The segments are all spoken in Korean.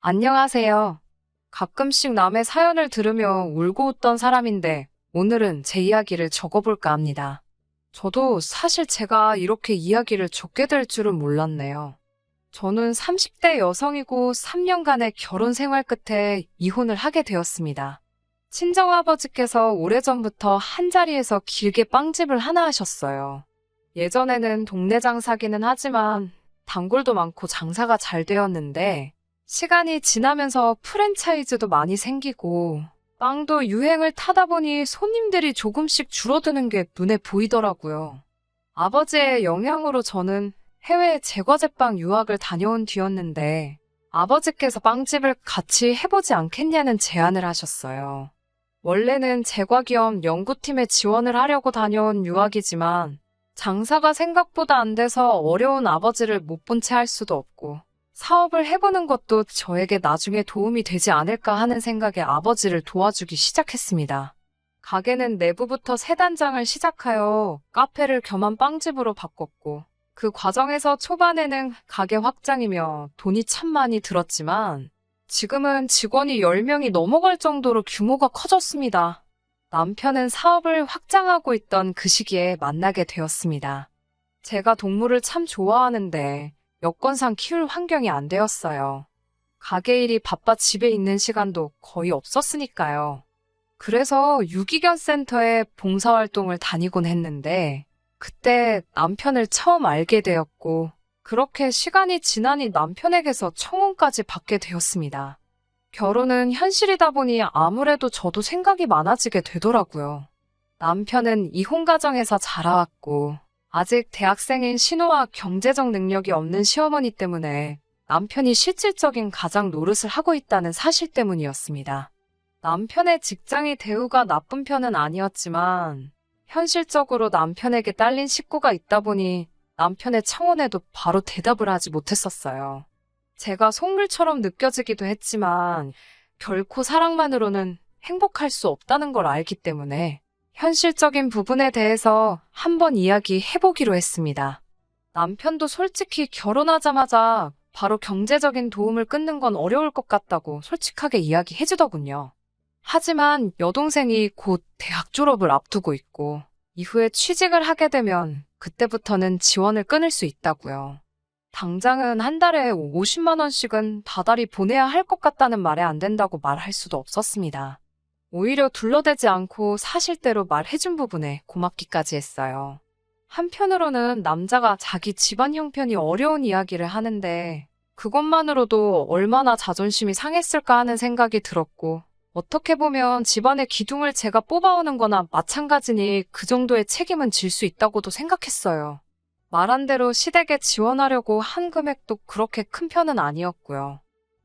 안녕하세요. 가끔씩 남의 사연을 들으며 울고 웃던 사람인데 오늘은 제 이야기를 적어볼까 합니다. 저도 사실 제가 이렇게 이야기를 적게 될 줄은 몰랐네요. 저는 30대 여성이고 3년간의 결혼 생활 끝에 이혼을 하게 되었습니다. 친정아버지께서 오래전부터 한자리에서 길게 빵집을 하나 하셨어요. 예전에는 동네 장사기는 하지만 단골도 많고 장사가 잘 되었는데 시간이 지나면서 프랜차이즈도 많이 생기고 빵도 유행을 타다 보니 손님들이 조금씩 줄어드는 게 눈에 보이더라고요. 아버지의 영향으로 저는 해외 제과제빵 유학을 다녀온 뒤였는데 아버지께서 빵집을 같이 해보지 않겠냐는 제안을 하셨어요. 원래는 제과 겸 연구팀에 지원을 하려고 다녀온 유학이지만 장사가 생각보다 안 돼서 어려운 아버지를 못 본 채 할 수도 없고 사업을 해보는 것도 저에게 나중에 도움이 되지 않을까 하는 생각에 아버지를 도와주기 시작했습니다. 가게는 내부부터 새 단장을 시작하여 카페를 겸한 빵집으로 바꿨고 그 과정에서 초반에는 가게 확장이며 돈이 참 많이 들었지만 지금은 직원이 10명이 넘어갈 정도로 규모가 커졌습니다. 남편은 사업을 확장하고 있던 그 시기에 만나게 되었습니다. 제가 동물을 참 좋아하는데 여건상 키울 환경이 안 되었어요. 가게 일이 바빠 집에 있는 시간도 거의 없었으니까요. 그래서 유기견 센터에 봉사활동을 다니곤 했는데 그때 남편을 처음 알게 되었고 그렇게 시간이 지나니 남편에게서 청혼까지 받게 되었습니다. 결혼은 현실이다 보니 아무래도 저도 생각이 많아지게 되더라고요. 남편은 이혼 가정에서 자라왔고 아직 대학생인 신우와 경제적 능력이 없는 시어머니 때문에 남편이 실질적인 가장 노릇을 하고 있다는 사실 때문이었습니다. 남편의 직장이 대우가 나쁜 편은 아니었지만 현실적으로 남편에게 딸린 식구가 있다 보니 남편의 청혼에도 바로 대답을 하지 못했었어요. 제가 속물처럼 느껴지기도 했지만 결코 사랑만으로는 행복할 수 없다는 걸 알기 때문에 현실적인 부분에 대해서 한번 이야기해보기로 했습니다. 남편도 솔직히 결혼하자마자 바로 경제적인 도움을 끊는 건 어려울 것 같다고 솔직하게 이야기해주더군요. 하지만 여동생이 곧 대학 졸업을 앞두고 있고 이후에 취직을 하게 되면 그때부터는 지원을 끊을 수 있다고요. 당장은 한 달에 50만 원씩은 다달이 보내야 할 것 같다는 말에 안 된다고 말할 수도 없었습니다. 오히려 둘러대지 않고 사실대로 말해준 부분에 고맙기까지 했어요. 한편으로는 남자가 자기 집안 형편이 어려운 이야기를 하는데 그것만으로도 얼마나 자존심이 상했을까 하는 생각이 들었고 어떻게 보면 집안의 기둥을 제가 뽑아오는 거나 마찬가지니 그 정도의 책임은 질 수 있다고도 생각했어요. 말한 대로 시댁에 지원하려고 한 금액도 그렇게 큰 편은 아니었고요.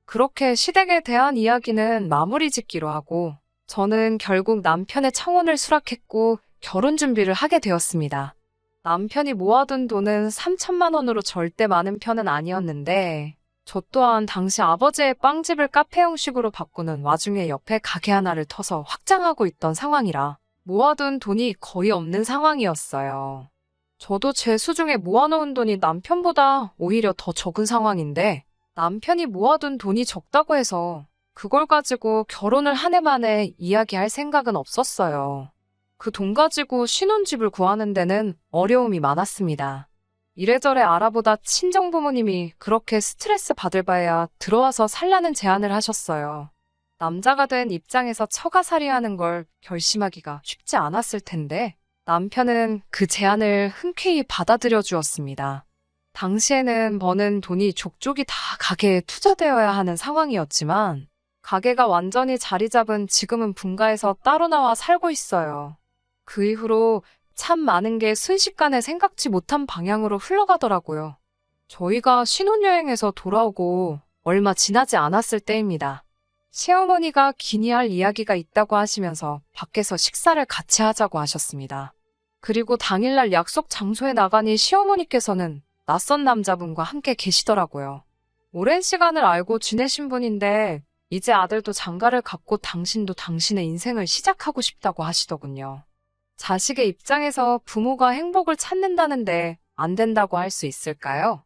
그렇게 시댁에 대한 이야기는 마무리 짓기로 하고 저는 결국 남편의 청혼을 수락했고 결혼 준비를 하게 되었습니다. 남편이 모아둔 돈은 3천만 원으로 절대 많은 편은 아니었는데 저 또한 당시 아버지의 빵집을 카페 형식으로 바꾸는 와중에 옆에 가게 하나를 터서 확장하고 있던 상황이라 모아둔 돈이 거의 없는 상황이었어요. 저도 제 수중에 모아놓은 돈이 남편보다 오히려 더 적은 상황인데 남편이 모아둔 돈이 적다고 해서 그걸 가지고 결혼을 한 해 만에 이야기할 생각은 없었어요. 그 돈 가지고 신혼집을 구하는 데는 어려움이 많았습니다. 이래저래 알아보다 친정부모님이 그렇게 스트레스 받을 바에야 들어와서 살라는 제안을 하셨어요. 남자가 된 입장에서 처가살이하는 걸 결심하기가 쉽지 않았을 텐데 남편은 그 제안을 흔쾌히 받아들여 주었습니다. 당시에는 버는 돈이 족족이 다 가게에 투자되어야 하는 상황이었지만 가게가 완전히 자리 잡은 지금은 분가해서 따로 나와 살고 있어요. 그 이후로 참 많은 게 순식간에 생각지 못한 방향으로 흘러가더라고요. 저희가 신혼여행에서 돌아오고 얼마 지나지 않았을 때입니다. 시어머니가 기니 할 이야기가 있다고 하시면서 밖에서 식사를 같이 하자고 하셨습니다. 그리고 당일날 약속 장소에 나가니 시어머니께서는 낯선 남자분과 함께 계시더라고요. 오랜 시간을 알고 지내신 분인데 이제 아들도 장가를 갔고 당신도 당신의 인생을 시작하고 싶다고 하시더군요. 자식의 입장에서 부모가 행복을 찾는다는데 안 된다고 할 수 있을까요?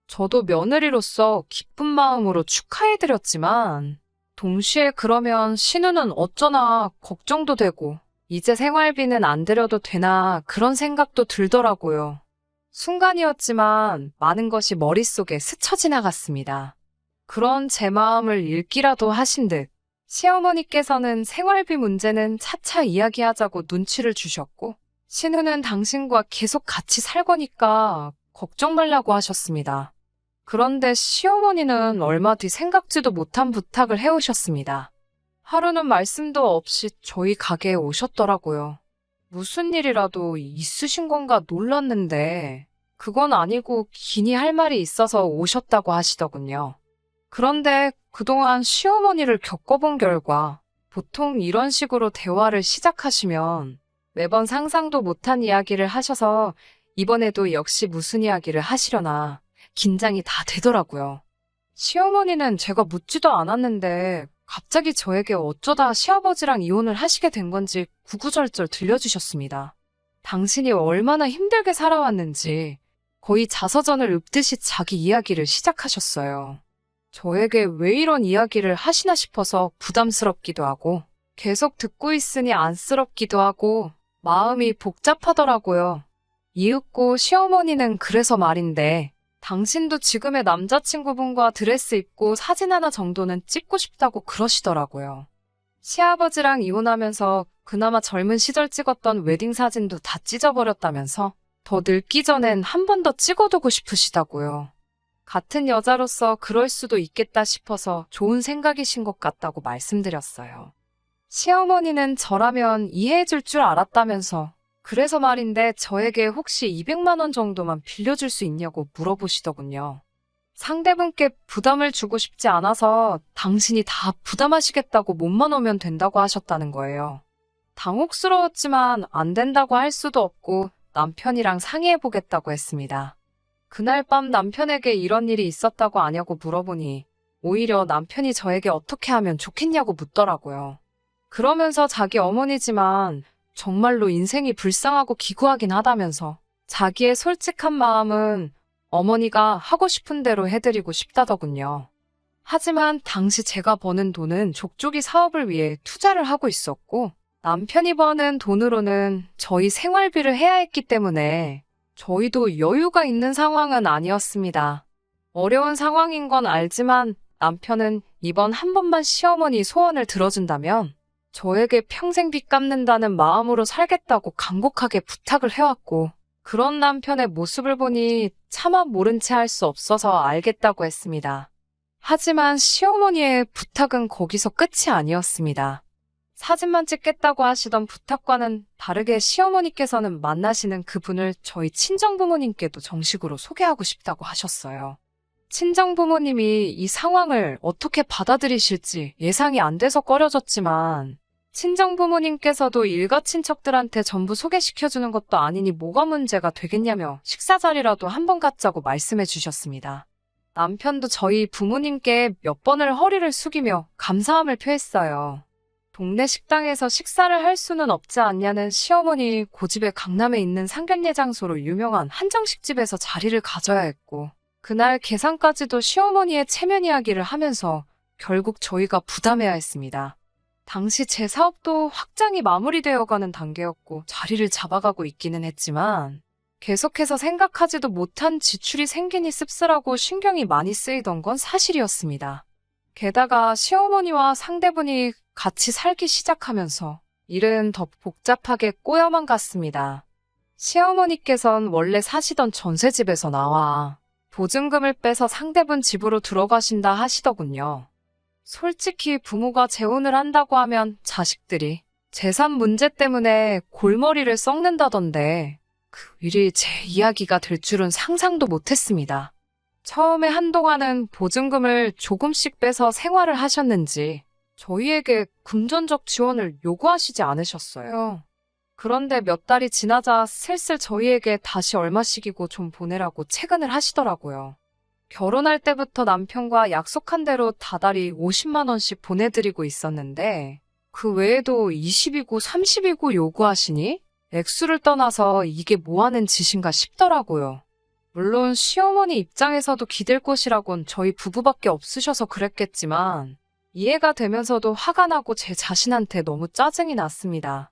저도 며느리로서 기쁜 마음으로 축하해드렸지만, 동시에 그러면 신우는 어쩌나 걱정도 되고, 이제 생활비는 안 드려도 되나 그런 생각도 들더라고요. 순간이었지만 많은 것이 머릿속에 스쳐 지나갔습니다. 그런 제 마음을 읽기라도 하신 듯, 시어머니께서는 생활비 문제는 차차 이야기하자고 눈치를 주셨고, 신우는 당신과 계속 같이 살 거니까 걱정 말라고 하셨습니다. 그런데 시어머니는 얼마 뒤 생각지도 못한 부탁을 해오셨습니다. 하루는 말씀도 없이 저희 가게에 오셨더라고요. 무슨 일이라도 있으신 건가 놀랐는데, 그건 아니고 기니 할 말이 있어서 오셨다고 하시더군요. 그런데 그동안 시어머니를 겪어본 결과, 보통 이런 식으로 대화를 시작하시면 매번 상상도 못한 이야기를 하셔서 이번에도 역시 무슨 이야기를 하시려나 긴장이 다 되더라고요. 시어머니는 제가 묻지도 않았는데 갑자기 저에게 어쩌다 시아버지랑 이혼을 하시게 된 건지 구구절절 들려주셨습니다. 당신이 얼마나 힘들게 살아왔는지 거의 자서전을 읊듯이 자기 이야기를 시작하셨어요. 저에게 왜 이런 이야기를 하시나 싶어서 부담스럽기도 하고 계속 듣고 있으니 안쓰럽기도 하고 마음이 복잡하더라고요. 이윽고 시어머니는 그래서 말인데 당신도 지금의 남자친구분과 드레스 입고 사진 하나 정도는 찍고 싶다고 그러시더라고요. 시아버지랑 이혼하면서 그나마 젊은 시절 찍었던 웨딩 사진도 다 찢어버렸다면서 더 늙기 전엔 한 번 더 찍어두고 싶으시다고요. 같은 여자로서 그럴 수도 있겠다 싶어서 좋은 생각이신 것 같다고 말씀드렸어요. 시어머니는 저라면 이해해줄 줄 알았다면서 그래서 말인데 저에게 혹시 200만 원 정도만 빌려줄 수 있냐고 물어보시더군요. 상대분께 부담을 주고 싶지 않아서 당신이 다 부담하시겠다고 몸만 오면 된다고 하셨다는 거예요. 당혹스러웠지만 안 된다고 할 수도 없고 남편이랑 상의해보겠다고 했습니다. 그날 밤 남편에게 이런 일이 있었다고 아냐고 물어보니 오히려 남편이 저에게 어떻게 하면 좋겠냐고 묻더라고요. 그러면서 자기 어머니지만 정말로 인생이 불쌍하고 기구하긴 하다면서 자기의 솔직한 마음은 어머니가 하고 싶은 대로 해드리고 싶다더군요. 하지만 당시 제가 버는 돈은 족족이 사업을 위해 투자를 하고 있었고 남편이 버는 돈으로는 저희 생활비를 해야 했기 때문에 저희도 여유가 있는 상황은 아니었습니다. 어려운 상황인 건 알지만 남편은 이번 한 번만 시어머니 소원을 들어준다면 저에게 평생 빚 갚는다는 마음으로 살겠다고 간곡하게 부탁을 해왔고 그런 남편의 모습을 보니 차마 모른 채 할 수 없어서 알겠다고 했습니다. 하지만 시어머니의 부탁은 거기서 끝이 아니었습니다. 사진만 찍겠다고 하시던 부탁과는 다르게 시어머니께서는 만나시는 그분을 저희 친정부모님께도 정식으로 소개하고 싶다고 하셨어요. 친정부모님이 이 상황을 어떻게 받아들이실지 예상이 안 돼서 꺼려졌지만 친정부모님께서도 일가 친척들한테 전부 소개시켜주는 것도 아니니 뭐가 문제가 되겠냐며 식사 자리라도 한번 갖자고 말씀해 주셨습니다. 남편도 저희 부모님께 몇 번을 허리를 숙이며 감사함을 표했어요. 동네 식당에서 식사를 할 수는 없지 않냐는 시어머니 고집에 강남에 있는 상견례 장소로 유명한 한정식집에서 자리를 가져야 했고 그날 계산까지도 시어머니의 체면 이야기를 하면서 결국 저희가 부담해야 했습니다. 당시 제 사업도 확장이 마무리되어가는 단계였고 자리를 잡아가고 있기는 했지만 계속해서 생각하지도 못한 지출이 생기니 씁쓸하고 신경이 많이 쓰이던 건 사실이었습니다. 게다가 시어머니와 상대분이 같이 살기 시작하면서 일은 더 복잡하게 꼬여만 갔습니다. 시어머니께선 원래 사시던 전셋집에서 나와 보증금을 빼서 상대분 집으로 들어가신다 하시더군요. 솔직히 부모가 재혼을 한다고 하면 자식들이 재산 문제 때문에 골머리를 썩는다던데 그 일이 제 이야기가 될 줄은 상상도 못했습니다. 처음에 한동안은 보증금을 조금씩 빼서 생활을 하셨는지 저희에게 금전적 지원을 요구하시지 않으셨어요. 그런데 몇 달이 지나자 슬슬 저희에게 다시 얼마씩이고 좀 보내라고 채근을 하시더라고요. 결혼할 때부터 남편과 약속한 대로 다달이 50만 원씩 보내드리고 있었는데 그 외에도 20이고 30이고 요구하시니 액수를 떠나서 이게 뭐 하는 짓인가 싶더라고요. 물론 시어머니 입장에서도 기댈 곳이라곤 저희 부부밖에 없으셔서 그랬겠지만 이해가 되면서도 화가 나고 제 자신한테 너무 짜증이 났습니다.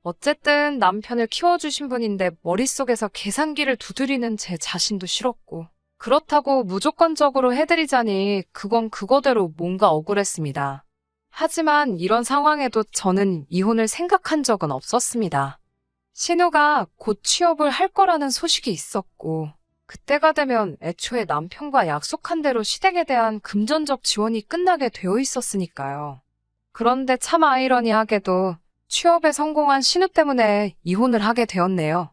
어쨌든 남편을 키워주신 분인데 머릿속에서 계산기를 두드리는 제 자신도 싫었고 그렇다고 무조건적으로 해드리자니 그건 그거대로 뭔가 억울했습니다. 하지만 이런 상황에도 저는 이혼을 생각한 적은 없었습니다. 신우가 곧 취업을 할 거라는 소식이 있었고 그때가 되면 애초에 남편과 약속한 대로 시댁에 대한 금전적 지원이 끝나게 되어 있었으니까요. 그런데 참 아이러니하게도 취업에 성공한 신우 때문에 이혼을 하게 되었네요.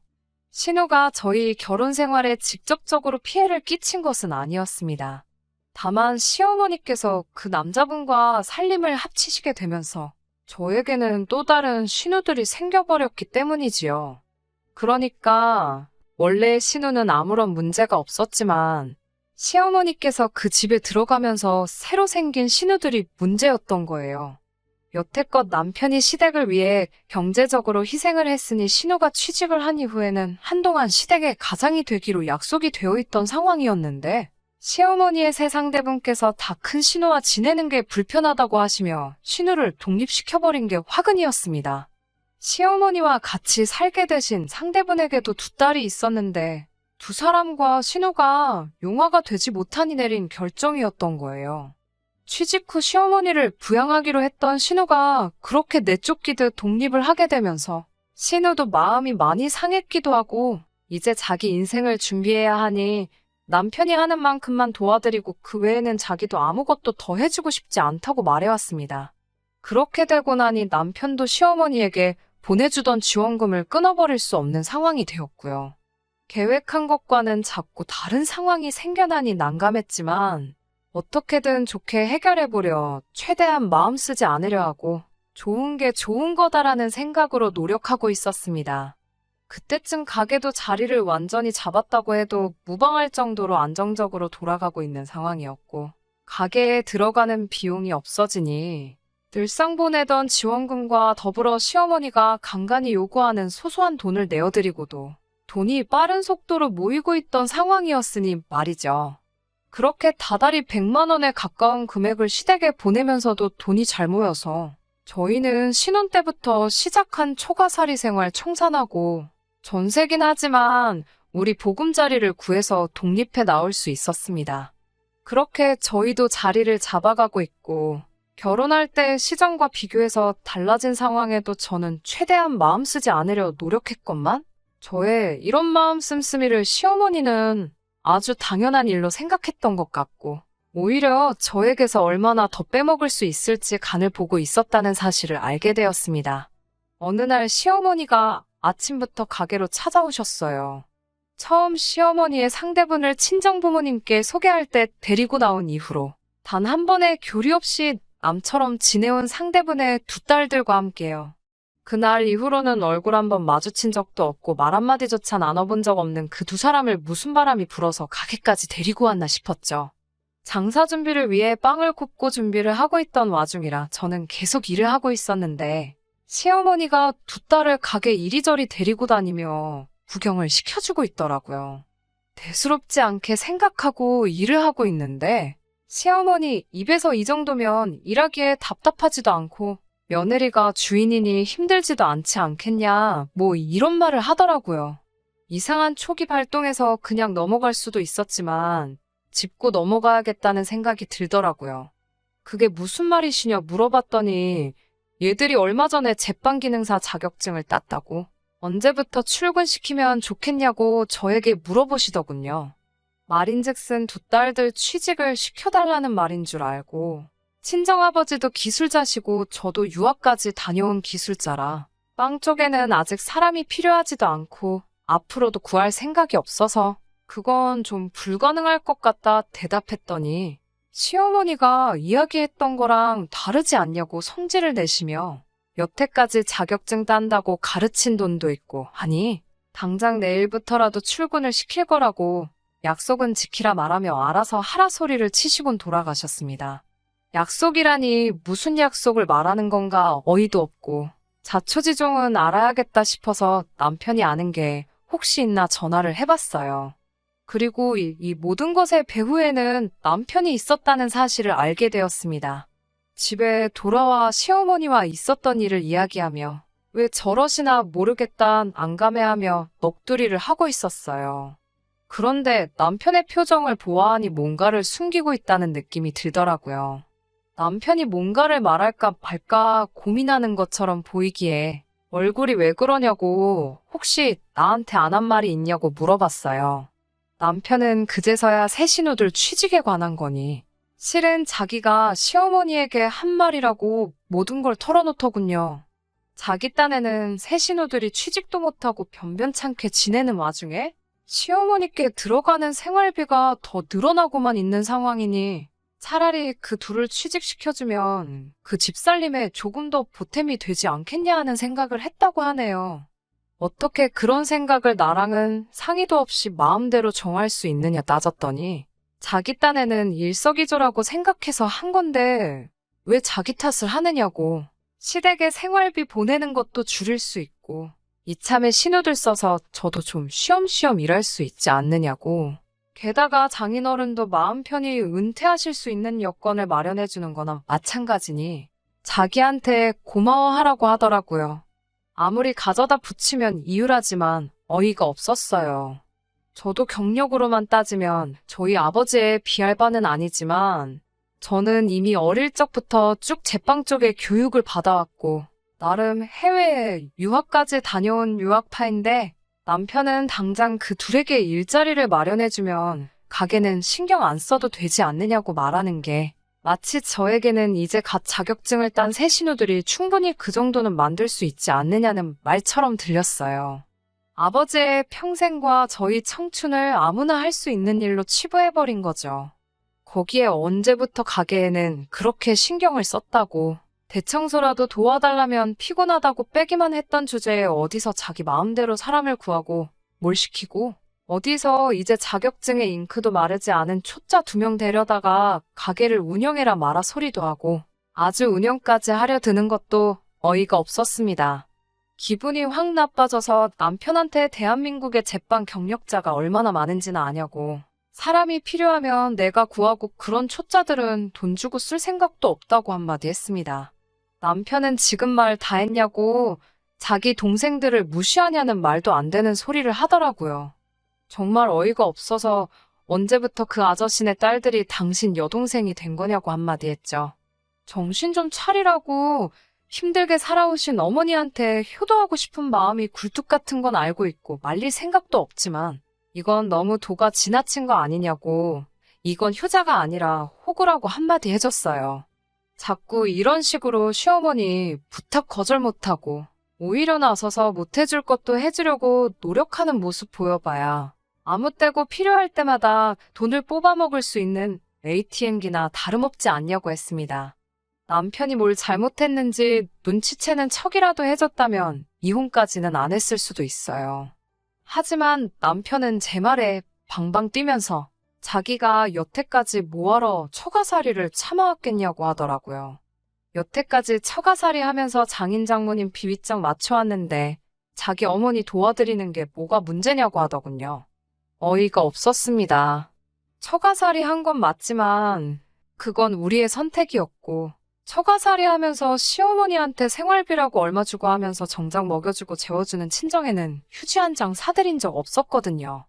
신우가 저희 결혼 생활에 직접적으로 피해를 끼친 것은 아니었습니다. 다만 시어머니께서 그 남자분과 살림을 합치시게 되면서 저에게는 또 다른 신우들이 생겨버렸기 때문이지요. 그러니까 원래 신우는 아무런 문제가 없었지만 시어머니께서 그 집에 들어가면서 새로 생긴 신우들이 문제였던 거예요. 여태껏 남편이 시댁을 위해 경제적으로 희생을 했으니 신우가 취직을 한 이후에는 한동안 시댁의 가장이 되기로 약속이 되어 있던 상황이었는데 시어머니의 새 상대분께서 다 큰 신우와 지내는 게 불편하다고 하시며 신우를 독립시켜버린 게 화근이었습니다. 시어머니와 같이 살게 되신 상대분에게도 두 딸이 있었는데 두 사람과 신우가 용화가 되지 못하니 내린 결정이었던 거예요. 취직 후 시어머니를 부양하기로 했던 신우가 그렇게 내쫓기듯 독립을 하게 되면서 신우도 마음이 많이 상했기도 하고 이제 자기 인생을 준비해야 하니 남편이 하는 만큼만 도와드리고 그 외에는 자기도 아무것도 더 해주고 싶지 않다고 말해왔습니다. 그렇게 되고 나니 남편도 시어머니에게 보내주던 지원금을 끊어버릴 수 없는 상황이 되었고요. 계획한 것과는 자꾸 다른 상황이 생겨나니 난감했지만 어떻게든 좋게 해결해보려 최대한 마음 쓰지 않으려 하고 좋은 게 좋은 거다라는 생각으로 노력하고 있었습니다. 그때쯤 가게도 자리를 완전히 잡았다고 해도 무방할 정도로 안정적으로 돌아가고 있는 상황이었고 가게에 들어가는 비용이 없어지니 늘상 보내던 지원금과 더불어 시어머니가 간간히 요구하는 소소한 돈을 내어드리고도 돈이 빠른 속도로 모이고 있던 상황이었으니 말이죠. 그렇게 다달이 100만 원에 가까운 금액을 시댁에 보내면서도 돈이 잘 모여서 저희는 신혼 때부터 시작한 초가살이 생활 청산하고 전세긴 하지만 우리 보금자리를 구해서 독립해 나올 수 있었습니다. 그렇게 저희도 자리를 잡아가고 있고 결혼할 때 시장과 비교해서 달라진 상황에도 저는 최대한 마음 쓰지 않으려 노력했건만 저의 이런 마음 씀씀이를 시어머니는 아주 당연한 일로 생각했던 것 같고 오히려 저에게서 얼마나 더 빼먹을 수 있을지 간을 보고 있었다는 사실을 알게 되었습니다. 어느 날 시어머니가 아침부터 가게로 찾아오셨어요. 처음 시어머니의 상대분을 친정부모님께 소개할 때 데리고 나온 이후로 단 한 번의 교리 없이 남처럼 지내온 상대분의 두 딸들과 함께요. 그날 이후로는 얼굴 한번 마주친 적도 없고 말 한마디조차 나눠본 적 없는 그 두 사람을 무슨 바람이 불어서 가게까지 데리고 왔나 싶었죠. 장사 준비를 위해 빵을 굽고 준비를 하고 있던 와중이라 저는 계속 일을 하고 있었는데 시어머니가 두 딸을 가게 이리저리 데리고 다니며 구경을 시켜주고 있더라고요. 대수롭지 않게 생각하고 일을 하고 있는데 시어머니 입에서 이 정도면 일하기에 답답하지도 않고 며느리가 주인이니 힘들지도 않지 않겠냐 뭐 이런 말을 하더라고요. 이상한 초기 발동에서 그냥 넘어갈 수도 있었지만 짚고 넘어가야겠다는 생각이 들더라고요. 그게 무슨 말이시냐 물어봤더니 얘들이 얼마 전에 제빵기능사 자격증을 땄다고 언제부터 출근시키면 좋겠냐고 저에게 물어보시더군요. 말인즉슨 두 딸들 취직을 시켜달라는 말인 줄 알고 친정아버지도 기술자시고 저도 유학까지 다녀온 기술자라 빵 쪽에는 아직 사람이 필요하지도 않고 앞으로도 구할 생각이 없어서 그건 좀 불가능할 것 같다 대답했더니 시어머니가 이야기했던 거랑 다르지 않냐고 성질을 내시며 여태까지 자격증 딴다고 가르친 돈도 있고 하니 당장 내일부터라도 출근을 시킬 거라고 약속은 지키라 말하며 알아서 하라 소리를 치시곤 돌아가셨습니다. 약속이라니 무슨 약속을 말하는 건가 어이도 없고 자초지종은 알아야겠다 싶어서 남편이 아는 게 혹시 있나 전화를 해봤어요. 그리고 이 모든 것의 배후에는 남편이 있었다는 사실을 알게 되었습니다. 집에 돌아와 시어머니와 있었던 일을 이야기하며 왜 저러시나 모르겠단 안감해하며 넋두리를 하고 있었어요. 그런데 남편의 표정을 보아하니 뭔가를 숨기고 있다는 느낌이 들더라고요. 남편이 뭔가를 말할까 말까 고민하는 것처럼 보이기에 얼굴이 왜 그러냐고 혹시 나한테 안 한 말이 있냐고 물어봤어요. 남편은 그제서야 새 신우들 취직에 관한 거니 실은 자기가 시어머니에게 한 말이라고 모든 걸 털어놓더군요. 자기 딴에는 새 신우들이 취직도 못하고 변변찮게 지내는 와중에 시어머니께 들어가는 생활비가 더 늘어나고만 있는 상황이니 차라리 그 둘을 취직시켜주면 그 집살림에 조금 더 보탬이 되지 않겠냐 하는 생각을 했다고 하네요. 어떻게 그런 생각을 나랑은 상의도 없이 마음대로 정할 수 있느냐 따졌더니 자기 딴에는 일석이조라고 생각해서 한 건데 왜 자기 탓을 하느냐고. 시댁에 생활비 보내는 것도 줄일 수 있고 이참에 신우들 써서 저도 좀 쉬엄쉬엄 일할 수 있지 않느냐고. 게다가 장인어른도 마음 편히 은퇴하실 수 있는 여건을 마련해 주는 거나 마찬가지니 자기한테 고마워하라고 하더라고요. 아무리 가져다 붙이면 이유라지만 어이가 없었어요. 저도 경력으로만 따지면 저희 아버지의 비할 바는 아니지만 저는 이미 어릴 적부터 쭉 제빵 쪽에 교육을 받아왔고 나름 해외에 유학까지 다녀온 유학파인데 남편은 당장 그 둘에게 일자리를 마련해주면 가게는 신경 안 써도 되지 않느냐고 말하는 게 마치 저에게는 이제 갓 자격증을 딴 새 신우들이 충분히 그 정도는 만들 수 있지 않느냐는 말처럼 들렸어요. 아버지의 평생과 저희 청춘을 아무나 할 수 있는 일로 치부해버린 거죠. 거기에 언제부터 가게에는 그렇게 신경을 썼다고 대청소라도 도와달라면 피곤하다고 빼기만 했던 주제에 어디서 자기 마음대로 사람을 구하고 뭘 시키고 어디서 이제 자격증의 잉크도 마르지 않은 초짜 2명 데려다가 가게를 운영해라 마라 소리도 하고 아주 운영까지 하려 드는 것도 어이가 없었습니다. 기분이 확 나빠져서 남편한테 대한민국의 제빵 경력자가 얼마나 많은지는 아냐고. 사람이 필요하면 내가 구하고 그런 초짜들은 돈 주고 쓸 생각도 없다고 한마디 했습니다. 남편은 지금 말 다 했냐고 자기 동생들을 무시하냐는 말도 안 되는 소리를 하더라고요. 정말 어이가 없어서 언제부터 그 아저씨네 딸들이 당신 여동생이 된 거냐고 한마디 했죠. 정신 좀 차리라고 힘들게 살아오신 어머니한테 효도하고 싶은 마음이 굴뚝 같은 건 알고 있고 말릴 생각도 없지만 이건 너무 도가 지나친 거 아니냐고. 이건 효자가 아니라 호구라고 한마디 해줬어요. 자꾸 이런 식으로 시어머니 부탁 거절 못하고 오히려 나서서 못해줄 것도 해주려고 노력하는 모습 보여봐야 아무 때고 필요할 때마다 돈을 뽑아먹을 수 있는 ATM기나 다름없지 않냐고 했습니다. 남편이 뭘 잘못했는지 눈치채는 척이라도 해줬다면 이혼까지는 안 했을 수도 있어요. 하지만 남편은 제 말에 방방 뛰면서 자기가 여태까지 뭐하러 처가살이를 참아왔겠냐고 하더라고요. 여태까지 처가살이 하면서 장인 장모님 비위짝 맞춰왔는데 자기 어머니 도와드리는 게 뭐가 문제냐고 하더군요. 어이가 없었습니다. 처가살이 한 건 맞지만 그건 우리의 선택이었고 처가살이 하면서 시어머니한테 생활비라고 얼마 주고 하면서 정작 먹여주고 재워주는 친정에는 휴지 한 장 사드린 적 없었거든요.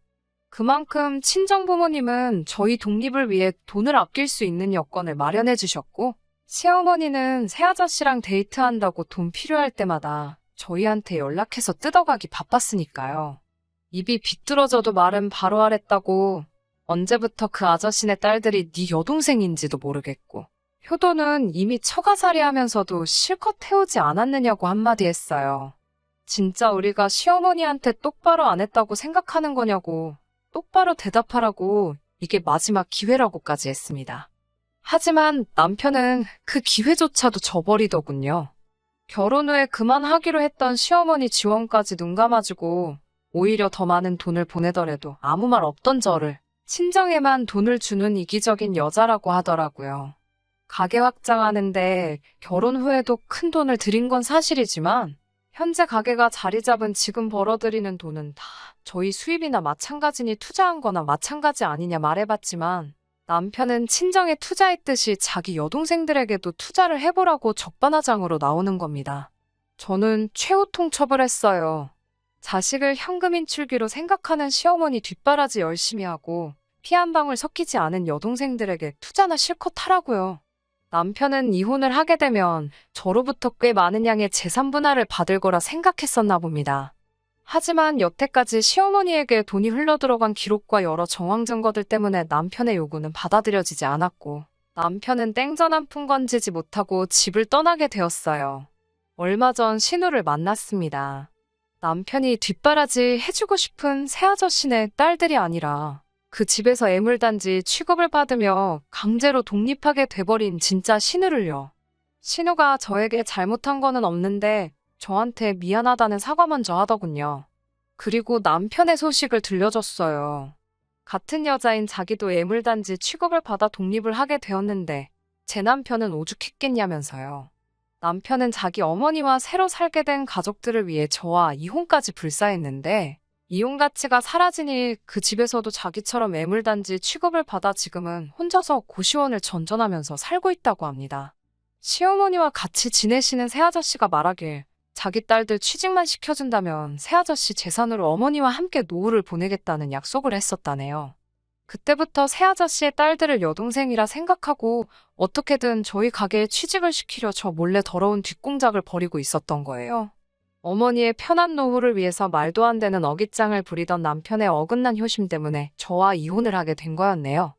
그만큼 친정부모님은 저희 독립을 위해 돈을 아낄 수 있는 여건을 마련해 주셨고 시어머니는 새아저씨랑 데이트한다고 돈 필요할 때마다 저희한테 연락해서 뜯어가기 바빴으니까요. 입이 비뚤어져도 말은 바로 하랬다고 언제부터 그 아저씨네 딸들이 네 여동생인지도 모르겠고 효도는 이미 처가살이 하면서도 실컷 태우지 않았느냐고 한마디 했어요. 진짜 우리가 시어머니한테 똑바로 안 했다고 생각하는 거냐고 똑바로 대답하라고 이게 마지막 기회라고까지 했습니다. 하지만 남편은 그 기회조차도 저버리더군요. 결혼 후에 그만하기로 했던 시어머니 지원까지 눈 감아주고 오히려 더 많은 돈을 보내더라도 아무 말 없던 저를 친정에만 돈을 주는 이기적인 여자라고 하더라고요. 가게 확장하는데 결혼 후에도 큰 돈을 들인 건 사실이지만 현재 가게가 자리 잡은 지금 벌어들이는 돈은 다 저희 수입이나 마찬가지니 투자한 거나 마찬가지 아니냐 말해봤지만 남편은 친정에 투자했듯이 자기 여동생들에게도 투자를 해보라고 적반하장으로 나오는 겁니다. 저는 최후 통첩을 했어요. 자식을 현금 인출기로 생각하는 시어머니 뒷바라지 열심히 하고 피 한 방울 섞이지 않은 여동생들에게 투자나 실컷 하라고요. 남편은 이혼을 하게 되면 저로부터 꽤 많은 양의 재산 분할을 받을 거라 생각했었나 봅니다. 하지만 여태까지 시어머니에게 돈이 흘러들어간 기록과 여러 정황 증거들 때문에 남편의 요구는 받아들여지지 않았고 남편은 땡전 한 푼 건지지 못하고 집을 떠나게 되었어요. 얼마 전 신우를 만났습니다. 남편이 뒷바라지 해주고 싶은 새아저씨네 딸들이 아니라 그 집에서 애물단지 취급을 받으며 강제로 독립하게 돼버린 진짜 신우를요. 신우가 저에게 잘못한 거는 없는데 저한테 미안하다는 사과 먼저 하더군요. 그리고 남편의 소식을 들려줬어요. 같은 여자인 자기도 애물단지 취급을 받아 독립을 하게 되었는데 제 남편은 오죽했겠냐면서요. 남편은 자기 어머니와 새로 살게 된 가족들을 위해 저와 이혼까지 불사했는데 이혼 가치가 사라지니 그 집에서도 자기처럼 애물단지 취급을 받아 지금은 혼자서 고시원을 전전하면서 살고 있다고 합니다. 시어머니와 같이 지내시는 새아저씨가 말하길 자기 딸들 취직만 시켜준다면 새아저씨 재산으로 어머니와 함께 노후를 보내겠다는 약속을 했었다네요. 그때부터 새아저씨의 딸들을 여동생이라 생각하고 어떻게든 저희 가게에 취직을 시키려 저 몰래 더러운 뒷공작을 벌이고 있었던 거예요. 어머니의 편한 노후를 위해서 말도 안 되는 어깃장을 부리던 남편의 어긋난 효심 때문에 저와 이혼을 하게 된 거였네요.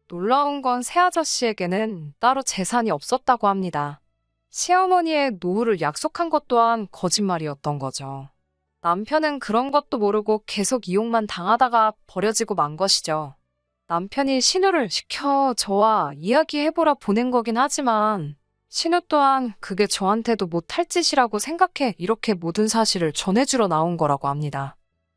놀라운 건 새아저씨에게는 따로 재산이 없었다고 합니다. 시어머니의 노후를 약속한 것 또한 거짓말이었던 거죠. 남편은 그런 것도 모르고 계속 이용만 당하다가 버려지고 만 것이죠. 남편이 신우를 시켜 저와 이야기해보라 보낸 거긴 하지만 신우 또한 그게 저한테도 못할 짓이라고 생각해 이렇게 모든 사실을 전해주러 나온 거라고 합니다.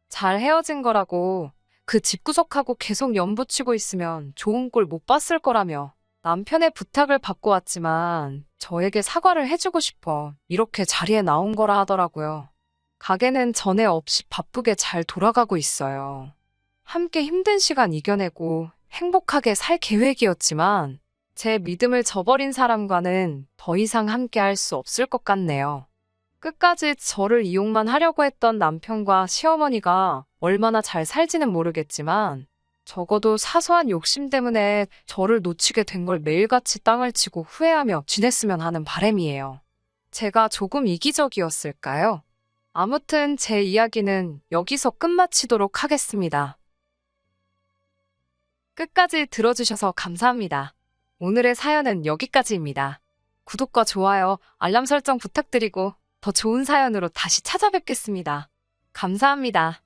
잘 헤어진 거라고 그 집구석하고 계속 연붙이고 있으면 좋은 꼴 못 봤을 거라며 남편의 부탁을 받고 왔지만 저에게 사과를 해주고 싶어 이렇게 자리에 나온 거라 하더라고요. 가게는 전에 없이 바쁘게 잘 돌아가고 있어요. 함께 힘든 시간 이겨내고 행복하게 살 계획이었지만 제 믿음을 저버린 사람과는 더 이상 함께 할 수 없을 것 같네요. 끝까지 저를 이용만 하려고 했던 남편과 시어머니가 얼마나 잘 살지는 모르겠지만 적어도 사소한 욕심 때문에 저를 놓치게 된 걸 매일같이 땅을 치고 후회하며 지냈으면 하는 바람이에요. 제가 조금 이기적이었을까요? 아무튼 제 이야기는 여기서 끝마치도록 하겠습니다. 끝까지 들어주셔서 감사합니다. 오늘의 사연은 여기까지입니다. 구독과 좋아요, 알람 설정 부탁드리고 더 좋은 사연으로 다시 찾아뵙겠습니다. 감사합니다.